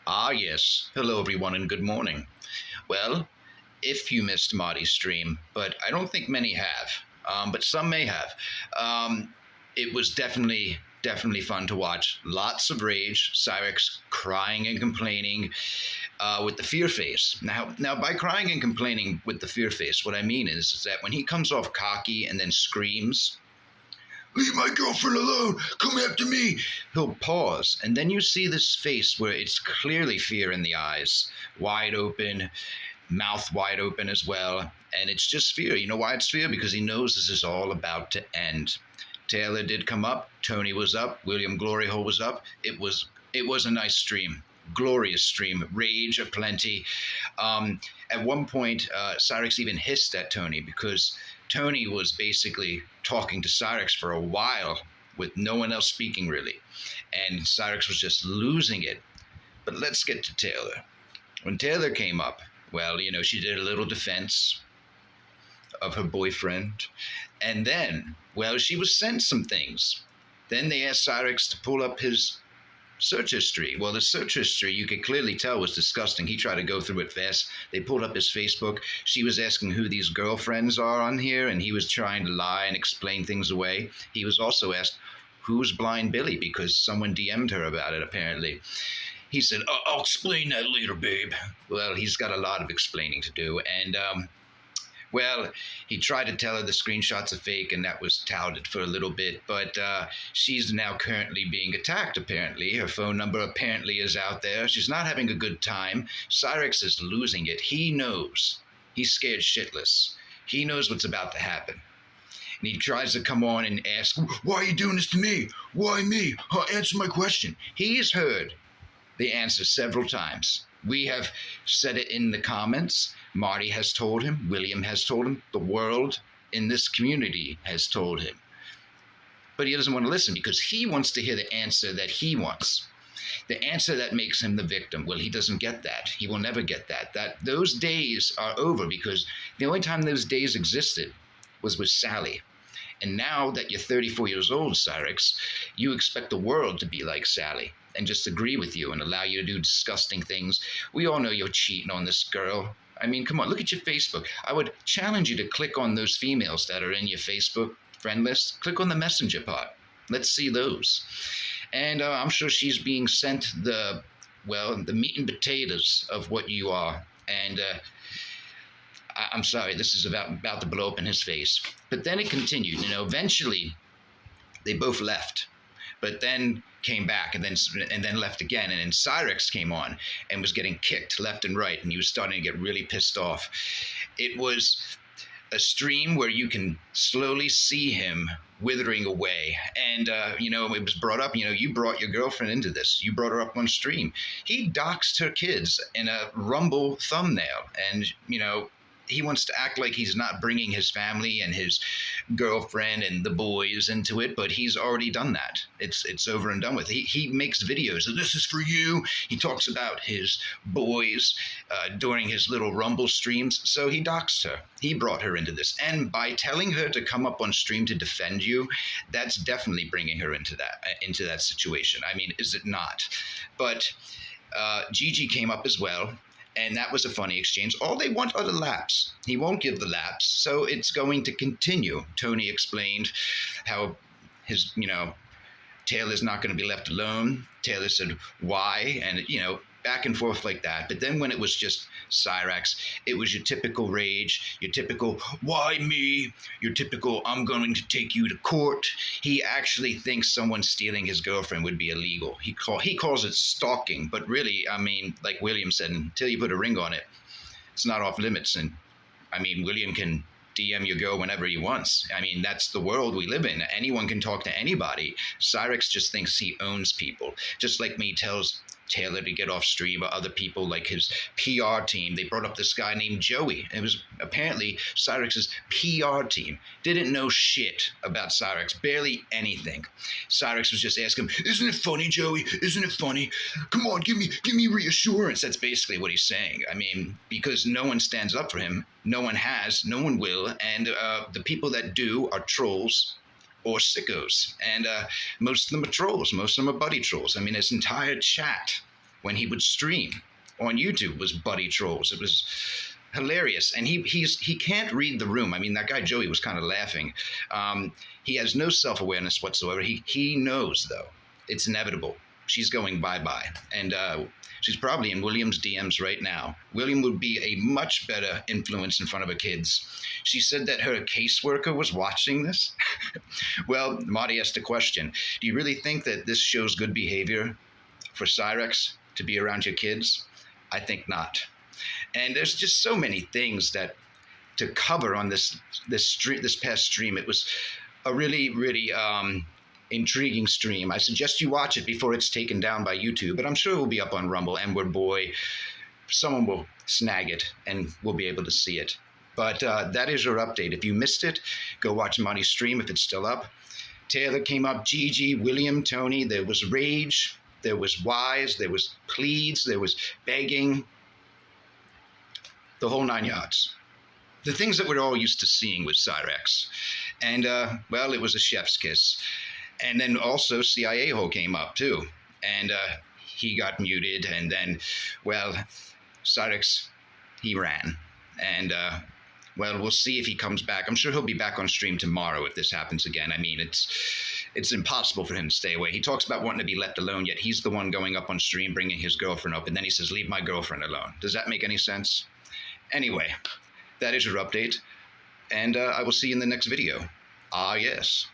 Ah, yes. Hello, everyone, and good morning. Well, if you missed Marty's stream, but I don't think many have, but some may have. It was definitely fun to watch. Lots of rage, Cyrax crying and complaining with the fear face. Now, by crying and complaining with the fear face, what I mean is that when he comes off cocky and then screams, "Leave my girlfriend alone! Come after me!" He'll pause, and then you see this face where it's clearly fear in the eyes, wide open, mouth wide open as well. And it's just fear. You know why it's fear? Because he knows this is all about to end. Taylor did come up, Tony was up, William Gloryhole was up. It was a nice stream. Glorious stream, rage aplenty. At one point, Cyrax even hissed at Tony because Tony was basically talking to Cyrax for a while with no one else speaking really. And Cyrax was just losing it. But let's get to Taylor. When Taylor came up, well, she did a little defense of her boyfriend. And then, well, she was sent some things. Then they asked Cyrax to pull up his search history. Well, the search history, you could clearly tell, was disgusting. He tried to go through it fast. They pulled up his Facebook. She was asking who these girlfriends are on here, and he was trying to lie and explain things away. He was also asked, who's Blind Billy? Because someone DM'd her about it, apparently. He said, I'll explain that later, babe. Well, he's got a lot of explaining to do. And, well, he tried to tell her the screenshots are fake, and that was touted for a little bit. But she's now currently being attacked, apparently. Her phone number apparently is out there. She's not having a good time. Cyrax is losing it. He knows. He's scared shitless. He knows what's about to happen. And he tries to come on and ask, why are you doing this to me? Why me? Answer my question. He's heard the answer several times. We have said it in the comments. Marty has told him. William has told him. The world in this community has told him. But he doesn't want to listen because he wants to hear the answer that he wants. The answer that makes him the victim. Well, he doesn't get that. He will never get that. Those days are over because the only time those days existed was with Sally. And now that you're 34 years old, Cyrax, you expect the world to be like Sally and just agree with you and allow you to do disgusting things. We all know you're cheating on this girl. I mean, come on, look at your Facebook. I would challenge you to click on those females that are in your Facebook friend list. Click on the messenger part. Let's see those. And I'm sure she's being sent the meat and potatoes of what you are. And I'm sorry, this is about to blow up in his face. But then it continued. Eventually they both left, but then came back and then left again. And then Cyrax came on and was getting kicked left and right, and he was starting to get really pissed off. It was a stream where you can slowly see him withering away. And, it was brought up, you brought your girlfriend into this. You brought her up on stream. He doxed her kids in a Rumble thumbnail. And, he wants to act like he's not bringing his family and his girlfriend and the boys into it, but he's already done that. It's over and done with. He makes videos of, this is for you. He talks about his boys during his little Rumble streams. So he doxed her. He brought her into this. And by telling her to come up on stream to defend you, that's definitely bringing her into that situation. I mean, is it not? But Gigi came up as well. And that was a funny exchange. All they want are the laps. He won't give the laps, so it's going to continue. Tony explained how his, Taylor's not going to be left alone. Taylor said, why? And, back and forth like that. But then when it was just Cyrax, it was your typical rage, your typical, why me? Your typical, I'm going to take you to court. He actually thinks someone stealing his girlfriend would be illegal. He calls it stalking, but really, I mean, like William said, until you put a ring on it, it's not off limits. And I mean, William can DM your girl whenever he wants. I mean, that's the world we live in. Anyone can talk to anybody. Cyrax just thinks he owns people. Just like me tells Taylor to get off stream, or other people like his PR team. They brought up this guy named Joey. It was apparently Cyrax's PR team. Didn't know shit about Cyrax, barely anything. Cyrax was just asking him, isn't it funny, Joey? Isn't it funny? Come on, give me reassurance. That's basically what he's saying. I mean, because no one stands up for him. No one has, no one will. And the people that do are trolls or sickos. And most of them are trolls. Most of them are buddy trolls. I mean, his entire chat when he would stream on YouTube was buddy trolls. It was hilarious, and he can't read the room. I mean, that guy Joey was kind of laughing. He has no self-awareness whatsoever. He knows, though, it's inevitable. She's going bye-bye, and she's probably in William's DMs right now. William would be a much better influence in front of her kids. She said that her caseworker was watching this. Well, Marty asked a question. Do you really think that this shows good behavior for Cyrax to be around your kids? I think not. And there's just so many things that to cover on this past stream. It was a really, really intriguing stream. I suggest you watch it before it's taken down by YouTube, but I'm sure it will be up on Rumble, and someone will snag it and we'll be able to see it. But that is your update. If you missed it, go watch Monty's stream if it's still up. Taylor came up, Gigi, William, Tony. There was rage, there was whys, there was pleads, there was begging, the whole 9 yards. The things that we're all used to seeing with Cyrax. And, well, it was a chef's kiss. And then also CIA hole came up, too. And he got muted. And then, well, Cyrax, he ran. And, well, we'll see if he comes back. I'm sure he'll be back on stream tomorrow if this happens again. I mean, it's impossible for him to stay away. He talks about wanting to be left alone, yet he's the one going up on stream, bringing his girlfriend up. And then he says, leave my girlfriend alone. Does that make any sense? Anyway, that is your update, and I will see you in the next video. Ah, yes.